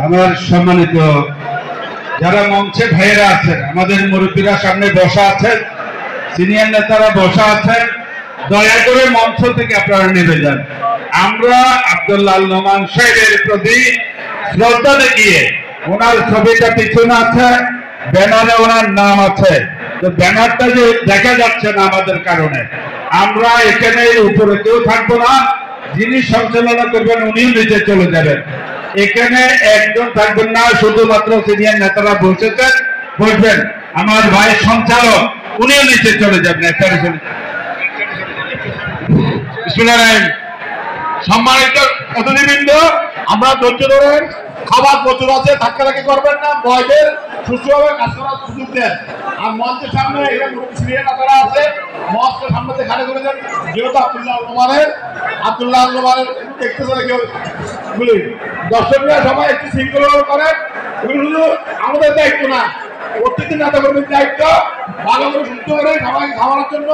আমার সম্মানিত যারা মঞ্চে ভাইয়েরা আছেন, আমাদের মুরব্বীরা সামনে বসা আছেন, সিনিয়র নেতারা বসা আছেন, দয়া করে মঞ্চ থেকে আপনারা নেমে যান। আমরা আব্দুল্লাহ আল নোমান সাহেবের প্রতি শ্রদ্ধা দেখিয়ে, ওনার ছবিটা পিছনে আছে, ব্যানারে ওনার নাম আছে, তো ব্যানারটা যে দেখা যাচ্ছে না আমাদের কারণে, আমরা এখানে উপরে কেউ থাকবো না। যিনি সঞ্চালনা করবেন উনি নিচে চলে যাবেন। এখানে একজন থাকবেন না, শুধুমাত্র সিনিয়র নেতারা বসবেন। আমার ভাই সঞ্চালক উনিও নিচে চলে যাবেন। সম্মানিত অতিথিবৃন্দ, আমরা ধৈর্য ধরেন, খাবার প্রচুর আছে, ধাক্কাধাক্কি করবেন না, বয়দের সুস্থভাবে কাজ করার সুযোগ দেন। আর মঞ্চের সামনে সিনিয়র নেতারা আছে, মঞ্চের সামনে খাড়ে করে দেন। যেহেতু আব্দুল্লাহ আল নোমানের দেখতেছে না কেউ, বলি দর্শকরা সবাই একটু শৃঙ্খলা করেন। এগুলো শুধু আমাদের দায়িত্ব না, প্রত্যেকটি নেতা কর্মীর দায়িত্ব ভালো করে সুস্থ করে সবাইকে খাওয়ানোর জন্য।